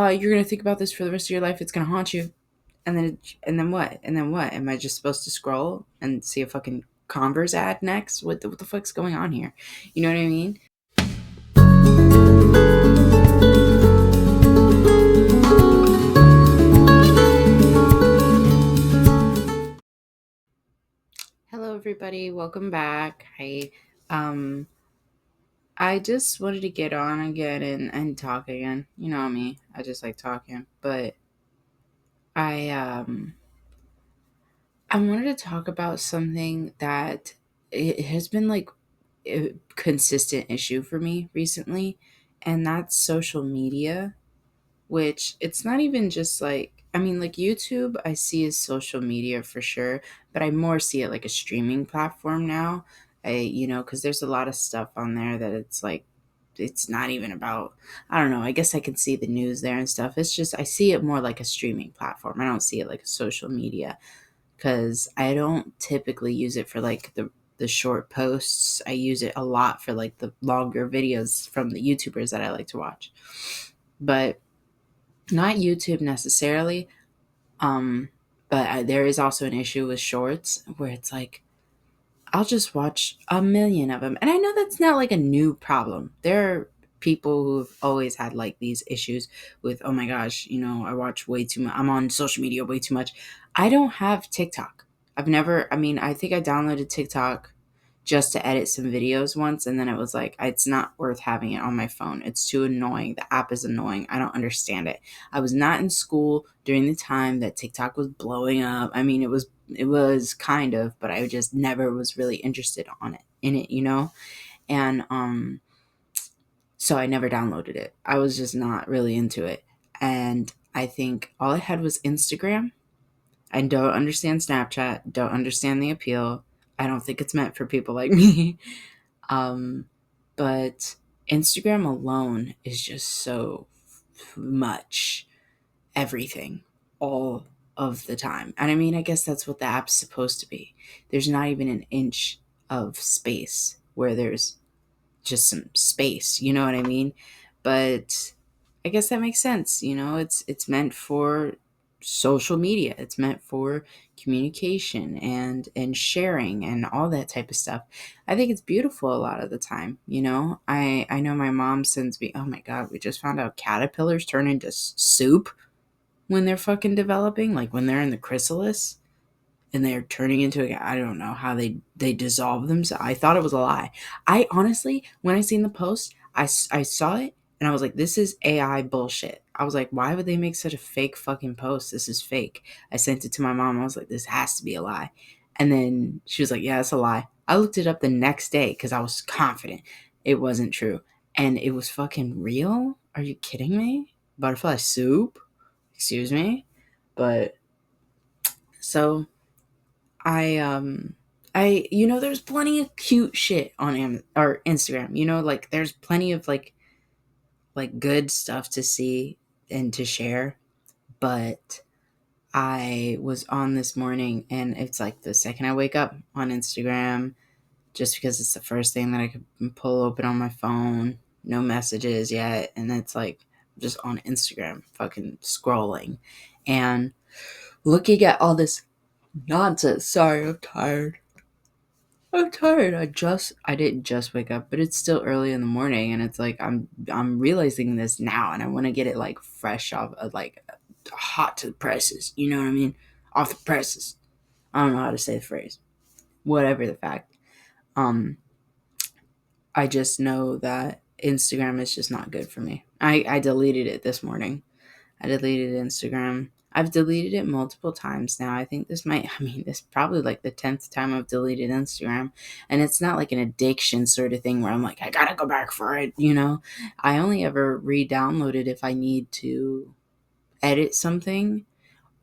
you're gonna think about this for the rest of your life. It's gonna haunt you. And then what? And then what? Am I just supposed to scroll and see a fucking Converse ad next? What the fuck's going on here? You know what I mean? Hello, everybody. Welcome back. Hi. Um, I just wanted to get on again and talk again. You know me. I just like talking. But I I wanted to talk about something that it has been like a consistent issue for me recently, and that's social media, which it's not even just like, I mean, like YouTube, I see as social media for sure, but I more see it like a streaming platform now. Because there's a lot of stuff on there that it's like, it's not even about, I don't know, I guess I can see the news there and stuff. It's just, I see it more like a streaming platform. I don't see it like a social media because I don't typically use it for like the short posts. I use it a lot for like the longer videos from the YouTubers that I like to watch. But not YouTube necessarily. Um, there is also an issue with shorts where it's like I'll just watch a million of them, and I know that's not like a new problem. There are people who've always had like these issues with, oh my gosh, I watch way too much. I'm on social media way too much. I don't have TikTok. I've never. I mean, I think I downloaded TikTok just to edit some videos once, and then it was like it's not worth having it on my phone. It's too annoying. The app is annoying. I don't understand it. I was not in school during the time that TikTok was blowing up. I mean, it was kind of, but I just never was really interested in it. And so I never downloaded it. I was just not really into it. And I think all I had was Instagram. I don't understand Snapchat, don't understand the appeal. I don't think it's meant for people like me. Um, but Instagram alone is just so much everything all of the time. And I mean, I guess that's what the app's supposed to be. There's not even an inch of space where there's just some space, you know what I mean? But I guess that makes sense, it's meant for social media. It's meant for communication and sharing and all that type of stuff. I think it's beautiful a lot of the time. I know my mom sends me, oh my god, we just found out caterpillars turn into soup when they're fucking developing, like when they're in the chrysalis and they're turning into I don't know how they dissolve themselves. I thought it was a lie. I honestly, when I seen the post, I saw it and I was like, this is AI bullshit. I was like, why would they make such a fake fucking post? This is fake. I sent it to my mom. I was like, this has to be a lie. And then she was like, yeah, it's a lie. I looked it up the next day because I was confident it wasn't true. And it was fucking real. Are you kidding me? Butterfly soup? Excuse me? But so there's plenty of cute shit on or Instagram. Like there's plenty of like good stuff to see and to share. But I was on this morning, and it's like the second I wake up on Instagram, just because it's the first thing that I could pull open on my phone. No messages yet, and it's like just on Instagram, fucking scrolling, and looking at all this nonsense. Sorry, I'm tired. I'm tired. I didn't just wake up, but it's still early in the morning, and it's like I'm realizing this now, and I want to get it like fresh off of like hot to the presses. You know what I mean? Off the presses. I don't know how to say the phrase. Whatever the fact. Um, I just know that Instagram is just not good for me. I deleted it this morning. I deleted Instagram. I've deleted it multiple times now. I think this is probably like the 10th time I've deleted Instagram. And it's not like an addiction sort of thing where I'm like, I gotta go back for it. I only ever re download it if I need to edit something,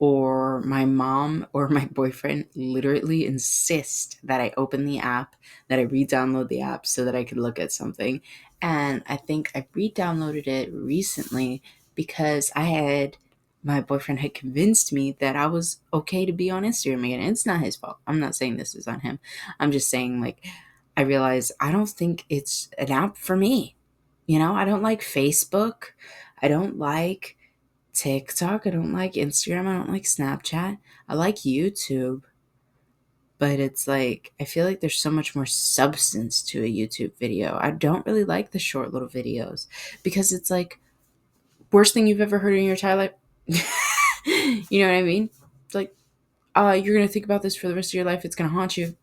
or my mom or my boyfriend literally insist that I open the app, that I re-download the app so that I could look at something. And I think I re-downloaded it recently because my boyfriend had convinced me that I was okay to be on Instagram again. It's not his fault. I'm not saying this is on him. I'm just saying, like, I realize I don't think it's an app for me. I don't like Facebook. I don't like TikTok. I don't like Instagram. I don't like Snapchat. I like YouTube. But it's like, I feel like there's so much more substance to a YouTube video. I don't really like the short little videos because it's like, worst thing you've ever heard in your entire life. You know what I mean? It's like, you're gonna think about this for the rest of your life. It's gonna haunt you.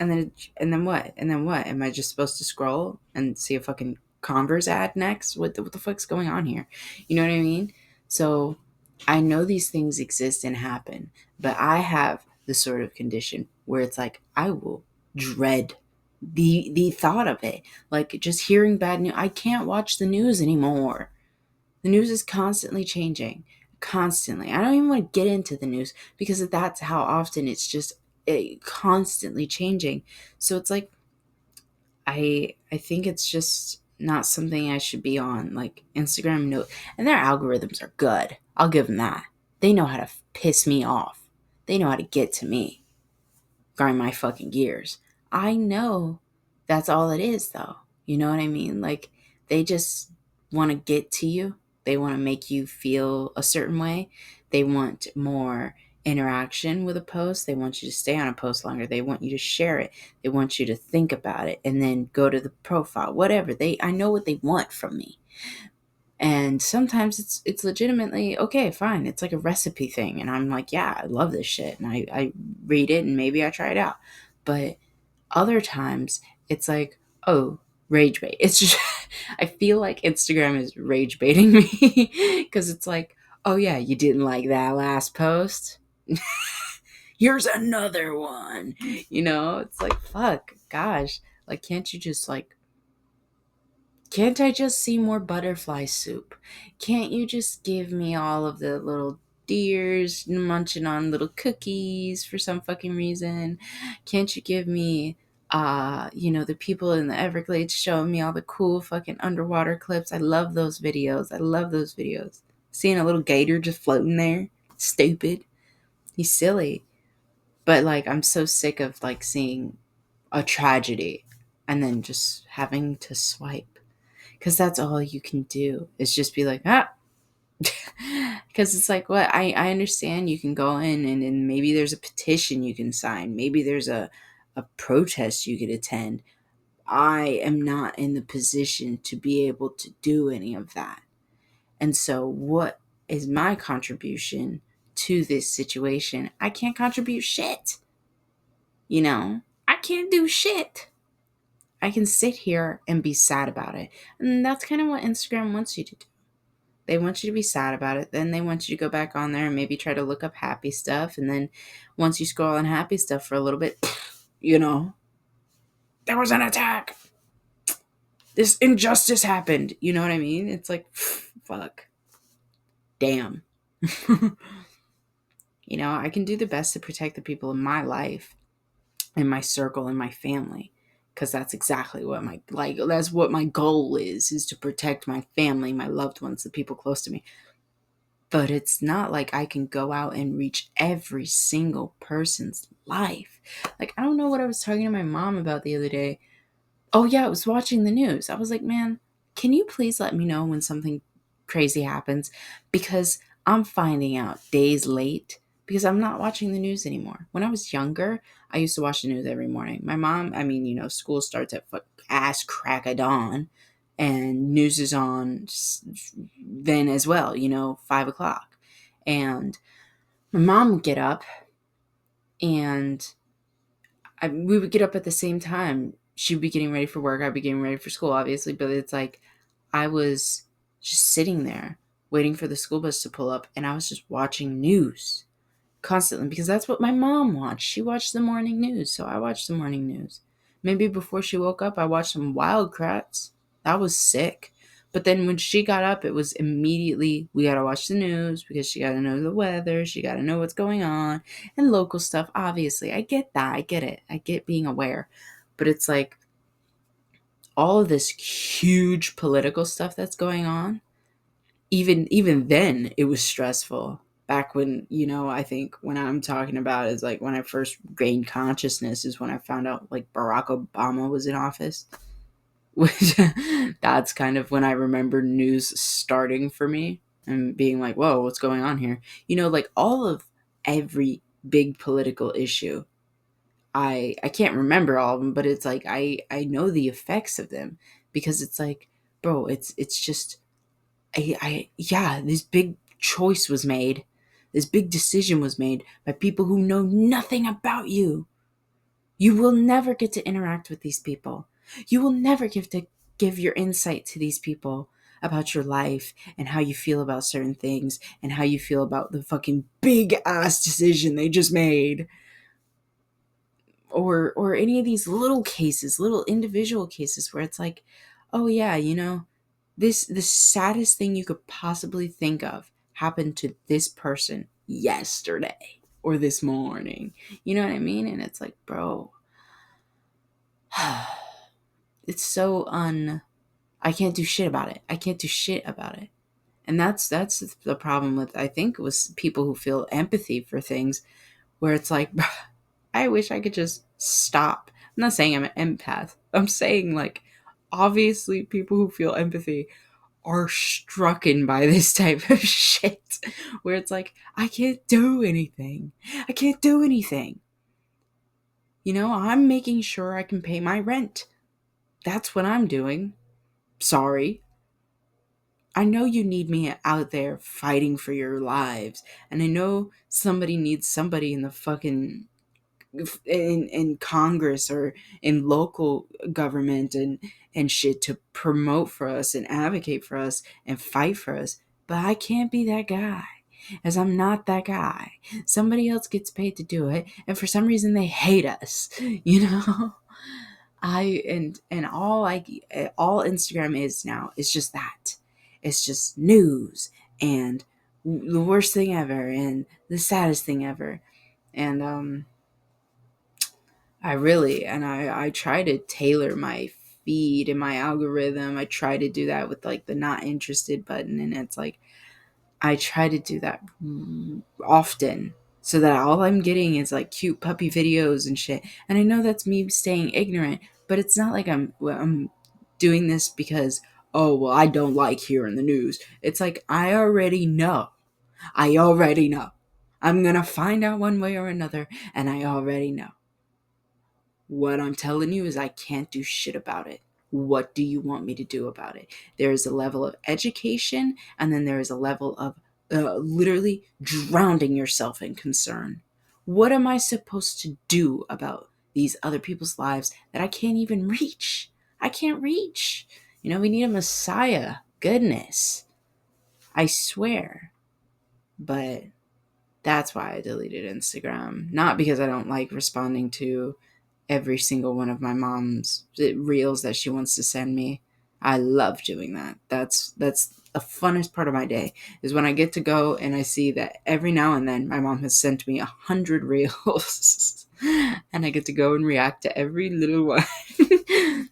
And then what? And then what? Am I just supposed to scroll and see a fucking Converse ad next? What the fuck's going on here? You know what I mean? So I know these things exist and happen, but I have the sort of condition where it's like I will dread the thought of it. Like just hearing bad news. I can't watch the news anymore. The news is constantly changing. Constantly. I don't even want to get into the news because that's how often it's just constantly changing. So it's like I think it's just not something I should be on. Like Instagram, no, and their algorithms are good. I'll give them that. They know how to piss me off. They know how to get to me, grind my fucking gears. I know that's all it is, though. You know what I mean? Like they just want to get to you. They want to make you feel a certain way. They want more interaction with a post. They want you to stay on a post longer. They want you to share it. They want you to think about it and then go to the profile. Whatever. I know what they want from me. And sometimes it's legitimately okay, fine. It's like a recipe thing. And I'm like, yeah, I love this shit. And I read it and maybe I try it out. But other times it's like, oh, rage bait. It's just, I feel like Instagram is rage baiting me because it's like, oh yeah, you didn't like that last post. Here's another one. It's like, fuck, gosh. Like, can't I just see more butterfly soup? Can't you just give me all of the little deers munching on little cookies for some fucking reason? Can't you give me, the people in the Everglades showing me all the cool fucking underwater clips? I love those videos. I love those videos. Seeing a little gator just floating there. Stupid. He's silly. But like, I'm so sick of like seeing a tragedy and then just having to swipe because that's all you can do is just be like, because it's like, what, I understand you can go in and maybe there's a petition you can sign, maybe there's a protest you could attend. I am not in the position to be able to do any of that. And so what is my contribution to this situation? I can't contribute shit. I can't do shit. I can sit here and be sad about it. And that's kind of what Instagram wants you to do. They want you to be sad about it. Then they want you to go back on there and maybe try to look up happy stuff. And then once you scroll on happy stuff for a little bit, there was an attack. This injustice happened. You know what I mean? It's like, fuck. Damn. I can do the best to protect the people in my life, in my circle, in my family. Because that's exactly what that's what my goal is to protect my family, my loved ones, the people close to me. But it's not like I can go out and reach every single person's life. Like, I don't know what I was talking to my mom about the other day. Oh yeah, I was watching the news. I was like, man, can you please let me know when something crazy happens? Because I'm finding out days late because I'm not watching the news anymore. When I was younger, I used to watch the news every morning. My mom, school starts at ass crack of dawn and news is on then as well, 5 o'clock. And my mom would get up and we would get up at the same time. She'd be getting ready for work. I'd be getting ready for school, obviously. But it's like I was just sitting there waiting for the school bus to pull up. And I was just watching news constantly because that's what my mom watched. She watched the morning news. So I watched the morning news. Maybe before she woke up, I watched some Wildcrats. That was sick. But then when she got up, it was immediately, we got to watch the news because she got to know the weather. She got to know what's going on and local stuff. Obviously, I get that. I get it. I get being aware. But it's like all of this huge political stuff that's going on. Even then, it was stressful. Back when, I think when I'm talking about is like when I first gained consciousness is when I found out like Barack Obama was in office. Which that's kind of when I remember news starting for me. and being like, whoa, what's going on here? Like all of every big political issue. I can't remember all of them, but it's like I know the effects of them, because it's like, bro, it's just yeah, this big choice was made. This big decision was made by people who know nothing about you. You will never get to interact with these people. You will never get to give your insight to these people about your life and how you feel about certain things and how you feel about the fucking big ass decision they just made. Or any of these little cases, little individual cases where it's like, oh yeah, this the saddest thing you could possibly think of happened to this person yesterday or this morning. You know what I mean? And it's like, bro, it's so I can't do shit about it. I can't do shit about it. And that's the problem with, I think, with people who feel empathy for things, where it's like, I wish I could just stop. I'm not saying I'm an empath. I'm saying, like, obviously people who feel empathy are strucken by this type of shit, where it's like, I can't do anything. I can't do anything. I'm making sure I can pay my rent. That's what I'm doing. Sorry. I know you need me out there fighting for your lives. And I know somebody needs somebody in the fucking in Congress or in local government and shit to promote for us and advocate for us and fight for us. But I can't be that guy, as I'm not that guy. Somebody else gets paid to do it, and for some reason they hate us, you know? And all Instagram is now is just that. It's just news and the worst thing ever and the saddest thing ever. And I try to tailor my feed and my algorithm. I try to do that with like the not interested button, and it's like I try to do that often, so that all I'm getting is like cute puppy videos and shit. And I know that's me staying ignorant, but it's not like I'm doing this because, oh well, I don't like hearing the news. It's like I already know. I already know. I'm gonna find out one way or another, and I already know. What I'm telling you is I can't do shit about it. What do you want me to do about it? There is a level of education, and then there is a level of literally drowning yourself in concern. What am I supposed to do about these other people's lives that I can't even reach? I can't reach. We need a messiah. Goodness. I swear. But that's why I deleted Instagram. Not because I don't like responding to every single one of my mom's reels that she wants to send me. I love doing that. That's the funnest part of my day, is when I get to go and I see that every now and then my mom has sent me 100 reels and I get to go and react to every little one.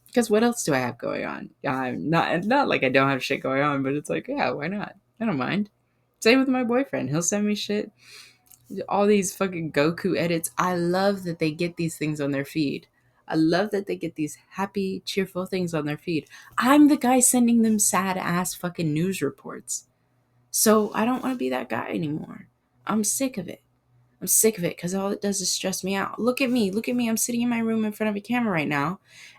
Because what else do I have going on? I'm not like I don't have shit going on, but it's like, yeah, why not? I don't mind. Same with my boyfriend. He'll send me shit, all these fucking Goku edits. I love that they get these things on their feed. I love that they get these happy, cheerful things on their feed. I'm the guy sending them sad ass fucking news reports. So I don't want to be that guy anymore. I'm sick of it. I'm sick of it because all it does is stress me out. Look at me. Look at me. I'm sitting in my room in front of a camera right now.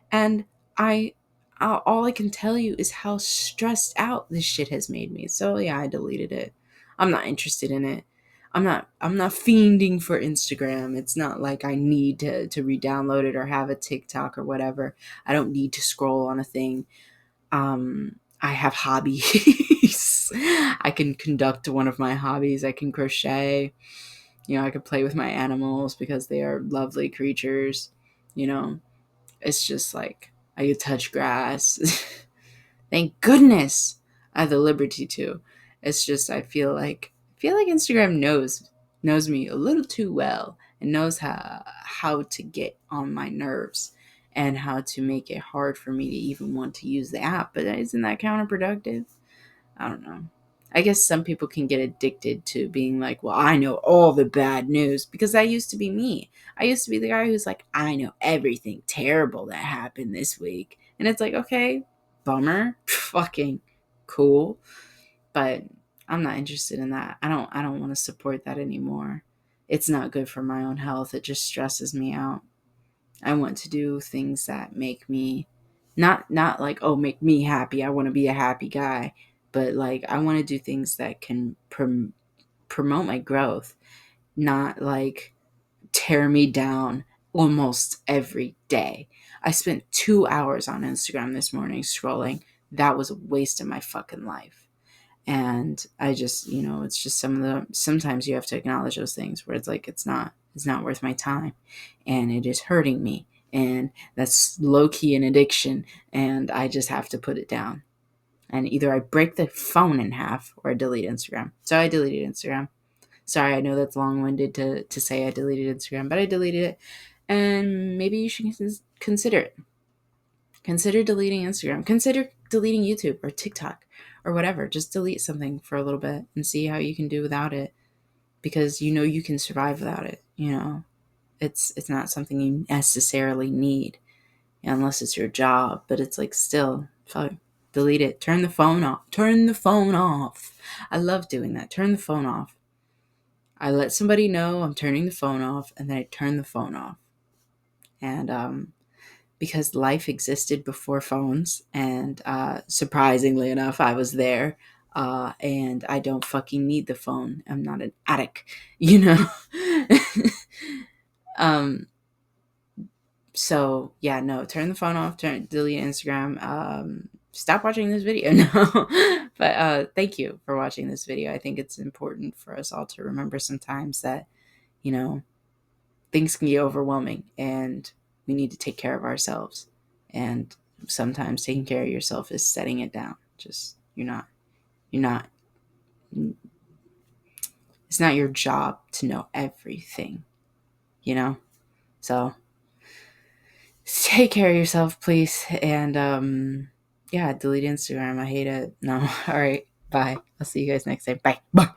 And I all I can tell you is how stressed out this shit has made me. So yeah, I deleted it. I'm not interested in it. I'm not fiending for Instagram. It's not like I need to re-download it or have a TikTok or whatever. I don't need to scroll on a thing. I have hobbies. I can conduct one of my hobbies. I can crochet. I could play with my animals because they are lovely creatures. It's just like I could touch grass. Thank goodness I have the liberty to. It's just I feel like Instagram knows me a little too well and knows how to get on my nerves and how to make it hard for me to even want to use the app. But isn't that counterproductive? I don't know. I guess some people can get addicted to being like, well, I know all the bad news, because that used to be me. I used to be the guy who's like, I know everything terrible that happened this week. And it's like, okay, bummer, fucking cool. But I'm not interested in that. I don't want to support that anymore. It's not good for my own health. It just stresses me out. I want to do things that make me not like, oh, make me happy. I want to be a happy guy, but like I want to do things that can promote my growth, not like tear me down almost every day. I spent 2 hours on Instagram this morning scrolling. That was a waste of my fucking life. And I just, it's just sometimes you have to acknowledge those things where it's like it's not worth my time, and it is hurting me, and that's low key an addiction, and I just have to put it down. And either I break the phone in half or I delete Instagram. So I deleted Instagram. Sorry, I know that's long-winded to say I deleted Instagram, but I deleted it. And maybe you should consider it. Consider deleting Instagram. Consider deleting YouTube or TikTok or whatever. Just delete something for a little bit and see how you can do without it, because you can survive without it. It's not something you necessarily need unless it's your job, but it's like still fuck, delete it. Turn the phone off. Turn the phone off. I love doing that. Turn the phone off. I let somebody know I'm turning the phone off, and then I turn the phone off. And because life existed before phones, and surprisingly enough, I was there. And I don't fucking need the phone. I'm not an addict, you know? um, so yeah, no, turn the phone off, delete Instagram, stop watching this video. No, but thank you for watching this video. I think it's important for us all to remember sometimes that, you know, things can get overwhelming, and we need to take care of ourselves. And sometimes taking care of yourself is setting it down. Just, you're not, it's not your job to know everything, you know? So take care of yourself, please. And, yeah, delete Instagram. I hate it. No. All right. Bye. I'll see you guys next time. Bye. Bye.